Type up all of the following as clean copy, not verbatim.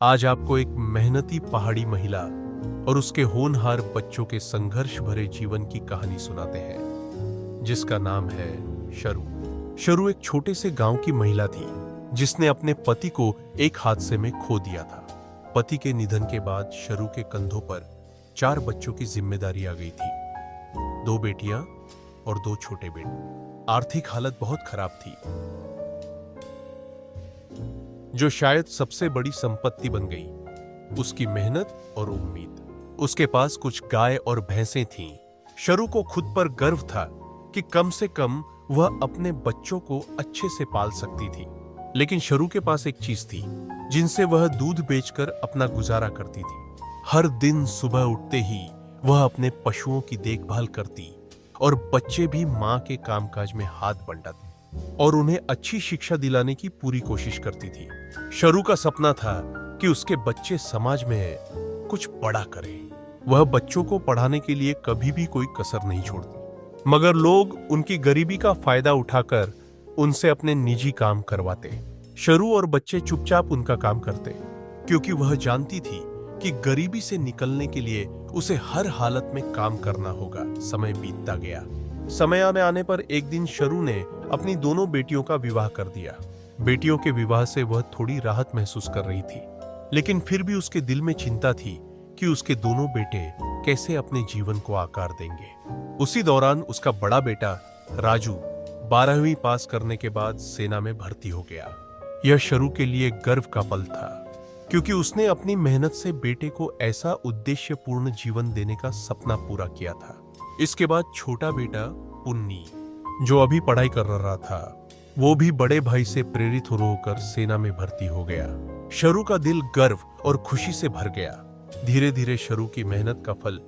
आज आपको एक मेहनती पहाड़ी महिला और उसके होनहार बच्चों के संघर्ष भरे जीवन की कहानी सुनाते हैं, जिसका नाम है शरू। शरू एक छोटे से गांव की महिला थी जिसने अपने पति को एक हादसे में खो दिया था। पति के निधन के बाद शरू के कंधों पर 4 बच्चों की जिम्मेदारी आ गई थी, 2 बेटियां और 2 छोटे बेटे। आर्थिक हालत बहुत खराब थी, जो शायद सबसे बड़ी संपत्ति बन गई उसकी मेहनत और उम्मीद। उसके पास कुछ गाय और भैंसें थीं। शरू को खुद पर गर्व था कि कम से कम वह अपने बच्चों को अच्छे से पाल सकती थी। लेकिन शरू के पास एक चीज थी जिनसे वह दूध बेचकर अपना गुजारा करती थी। हर दिन सुबह उठते ही वह अपने पशुओं की देखभाल करती और बच्चे भी मां के कामकाज में हाथ बंटाते और उन्हें अच्छी शिक्षा दिलाने की पूरी कोशिश करती थी। शरू का सपना था कि उसके बच्चे समाज में कुछ बड़ा करें। वह बच्चों को पढ़ाने के लिए कभी भी कोई कसर नहीं छोड़ती, मगर लोग उनकी गरीबी का फायदा उठाकर उनसे अपने निजी काम करवाते। शरू और बच्चे चुपचाप उनका काम करते, क्योंकि वह जानती थी कि गरीबी से निकलने के लिए उसे हर हालत में काम करना होगा। समय बीतता गया। समय आने पर एक दिन शरू ने अपनी दोनों बेटियों का विवाह कर दिया। बेटियों के विवाह से वह थोड़ी राहत महसूस कर रही थी, लेकिन फिर भी उसके दिल में चिंता थी कि उसके दोनों बेटे कैसे अपने जीवन को आकार देंगे। उसी दौरान उसका बड़ा बेटा राजू 12वीं पास करने के बाद सेना में भर्ती हो गया। यह शरू के लिए गर्व का पल था, क्योंकि उसने अपनी मेहनत से बेटे को ऐसा उद्देश्यपूर्ण जीवन देने का सपना पूरा किया था। इसके बाद छोटा बेटा पुन्नी, जो अभी पढ़ाई कर रहा था, वो भी बड़े भाई से प्रेरित होकर सेना में भर्ती हो गया। शरू का दिल गर्व और खुशी से भर गया। धीरे धीरे शरू की मेहनत का फल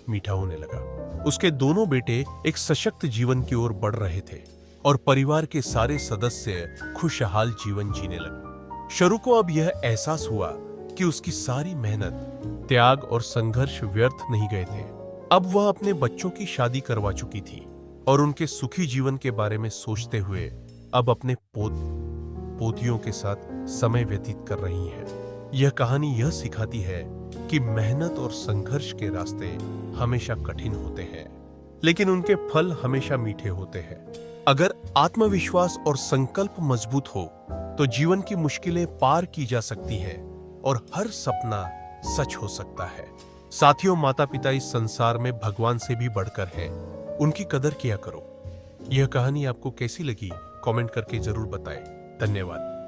मीठा होने लगा। उसके दोनों बेटे एक सशक्त जीवन की ओर बढ़ रहे थे और परिवार के सारे सदस्य खुशहाल जीवन जीने लगे। शरू को अब यह एहसास हुआ कि उसकी सारी मेहनत, त्याग और संघर्ष व्यर्थ नहीं गए थे। अब वह अपने बच्चों की शादी करवा चुकी थी और उनके सुखी जीवन के बारे में सोचते हुए अब अपने पोतियों के साथ समय व्यतीत कर रही है। यह कहानी यह सिखाती है कि मेहनत और संघर्ष के रास्ते हमेशा कठिन होते हैं, लेकिन उनके फल हमेशा मीठे होते हैं। अगर आत्मविश्वास और संकल्प मजबूत हो तो जीवन की मुश्किलें पार की जा सकती हैं और हर सपना सच हो सकता है। साथियों, माता पिता इस संसार में भगवान से भी बढ़कर हैं। उनकी कदर किया करो। यह कहानी आपको कैसी लगी कमेंट करके जरूर बताएं। धन्यवाद।